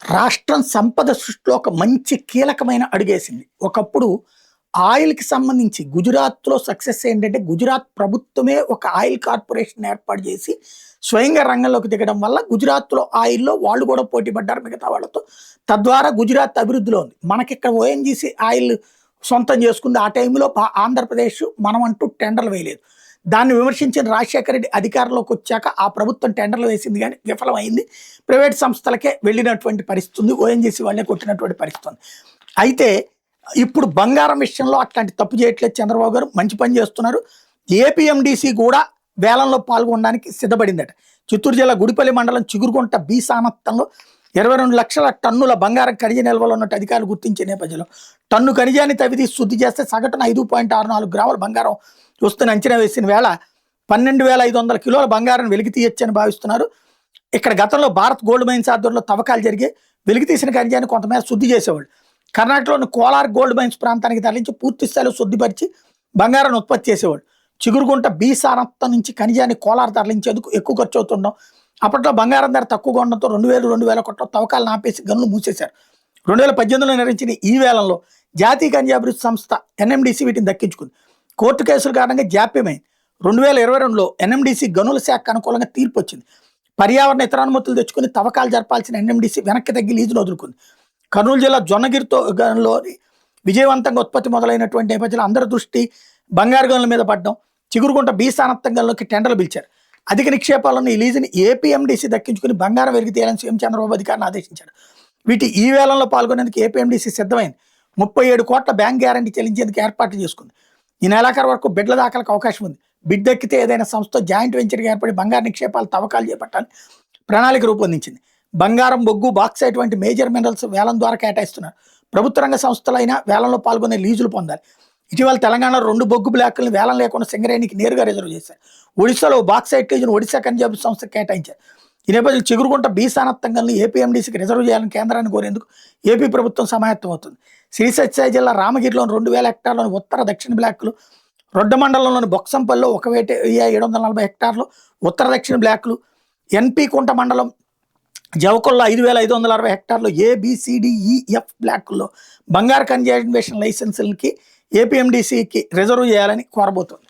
రాష్ట్రం సంపద సృష్టిలో ఒక మంచి కీలకమైన అడుగేసింది. ఒకప్పుడు ఆయిల్‌కి సంబంధించి గుజరాత్‌లో సక్సెస్ ఏంటంటే, గుజరాత్ ప్రభుత్వమే ఒక ఆయిల్ కార్పొరేషన్ ఏర్పాటు చేసి, స్వయంగా రంగంలోకి దిగడం వల్ల గుజరాత్‌లో ఆయిల్‌లో వాళ్ళు కూడా పోటీ పడ్డారు మిగతా వాళ్ళతో. తద్వారా గుజరాత్ అభివృద్ధిలో ఉంది. మనకిక్కడ ఓఎన్‌జీసీ ఆయిల్ సొంతం చేసుకుంది. ఆ టైంలో ఆంధ్రప్రదేశ్ మనమంటూ టెండర్లు వేయలేదు. దాన్ని విమర్శించిన రాజశేఖర రెడ్డి అధికారంలోకొచ్చాక ఆ ప్రభుత్వం టెండర్లు వేసింది గానీ విఫలమైంది. ప్రైవేట్ సంస్థలకే వెళ్ళినటువంటి పరిస్థితి ఉంది. ఓఎన్‌జీసీ వాళ్ళే కొట్టినటువంటి పరిస్థితి ఉంది. అయితే ఇప్పుడు బంగారం విషయంలో అట్లాంటి తప్పు చేయట్లేదు చంద్రబాబు గారు. మంచి పని చేస్తున్నారు. ఏపీఎండీసీ కూడా వేలంలో పాల్గొనడానికి సిద్ధపడిందట. చిత్తూరు జిల్లా గుడిపల్లి మండలం చిగురుకుంట బి సానత్తంలో 22 లక్షల టన్నుల బంగారం ఖనిజ నిల్వలో ఉన్నట్టు అధికారులు గుర్తించే నేపథ్యంలో టన్ను ఖనిజాన్ని తవ్వితీసి శుద్ధి చేస్తే సగటున 5.64 గ్రాముల బంగారం వస్తున్న అంచనా వేసిన వేళ 12,500 కిలోల బంగారం వెలికి తీయొచ్చని భావిస్తున్నారు. ఇక్కడ గతంలో భారత్ గోల్డ్ మైన్స్ ఆధ్వర్యంలో తవ్వకాలు జరిగే వెలికి తీసిన ఖనిజాన్ని కొంతమేర శుద్ధి చేసేవాళ్ళు. కర్ణాటకలోని కోలార్ గోల్డ్ మైన్స్ ప్రాంతానికి తరలించి పూర్తి స్థాయిలో శుద్ధిపరిచి బంగారాన్ని ఉత్పత్తి చేసేవాడు. చిగురుగుంట బి సానత్తం నుంచి ఖనిజాన్ని కోలార్ తరలించేందుకు ఎక్కువ ఖర్చు అవుతుండడం, అప్పట్లో బంగారం ధర తక్కువగా ఉండడంతో 2000-2001లో తవ్వకాలను ఆపేసి గనులు మూసేశారు. 2018లో నిర్వహించిన ఈ వేలంలో జాతీయ ఖనిజ అభివృద్ధి సంస్థ ఎన్ఎండిసి వీటిని దక్కించుకుంది. కోర్టు కేసుల కారణంగా జాప్యమైంది. 2022లో ఎన్ఎండిసి గనుల శాఖకు అనుకూలంగా తీర్పు వచ్చింది. పర్యావరణ ఇతర అనుమతులు తెచ్చుకుని తవ్వకాలు జరపాల్సిన ఎన్ఎండిసి వెనక్కి తగ్గి లీజును వదులుకుంది. కర్నూలు జిల్లా జొన్నగిరిలోని విజయవంతంగా ఉత్పత్తి మొదలైనటువంటి నేపథ్యంలో అందరి దృష్టి బంగారు గనుల మీద పడ్డం. చిగురుకుంట బి సానత్తం గనులకి టెండర్లు పిలిచారు. అధిక నిక్షేపాలను ఈ లీజుని ఏపీఎండీసీ దక్కించుకుని బంగారం వెలికి తీయాలని సీఎం చంద్రబాబు అధికారులను ఆదేశించారు. ఈ వేలంలో పాల్గొనేందుకు ఏపీఎండీసీ సిద్ధమైంది. 37 కోట్ల బ్యాంక్ గ్యారంటీ చెల్లించేందుకు ఏర్పాట్లు చేసుకుంది. ఈ నెలాఖరు వరకు బిడ్ల దాఖలకు అవకాశం ఉంది. బిడ్ దక్కితే ఏదైనా సంస్థ జాయింట్ వెంచర్గా ఏర్పడి బంగారు నిక్షేపాలు తవ్వకాలు చేపట్టాలని ప్రణాళిక రూపొందించింది. బంగారం, బొగ్గు, బాక్సైట్ వంటి మేజర్ మినరల్స్ వేలం ద్వారా కేటాయిస్తున్నారు. ప్రభుత్వ రంగ సంస్థలైనా వేలంలో పాల్గొనే లీజులు పొందాలి. ఇటీవల తెలంగాణలో 2 బొగ్గు బ్లాకులను వేలం లేకుండా సింగరేణికి నేరుగా రిజర్వ్ చేశారు. ఒడిశాలో బాక్సైట్ లీజును ఒడిశా ఖనిజ అభివృద్ధి సంస్థకు కేటాయించారు. ఈ నేపథ్యంలో చిగురుకుంట బి సానత్తం గనులను ఏపీఎండీసీకి రిజర్వ్ చేయాలని కేంద్రాన్ని కోరేందుకు ఏపీ ప్రభుత్వం సమాయత్తం అవుతుంది. శ్రీ సత్యసాయి జిల్లా రామగిరిలోని 2000 హెక్టార్లోని ఉత్తర దక్షిణ బ్లాకులు, రొడ్డ మండలంలోని బొక్సంపల్లిలో 1740 హెక్టార్లు ఉత్తర దక్షిణ బ్లాకులు, ఎన్పి కుంట మండలం జవకొల్లో 5560 హెక్టార్లు ఏబిసిడిఈఎఫ్ బ్లాకుల్లో బంగారు ఖనిజ ఇన్వెస్టిగేషన్ లైసెన్సులకి ఏపీఎండీసీకి రిజర్వ్ చేయాలని కోరబోతోంది.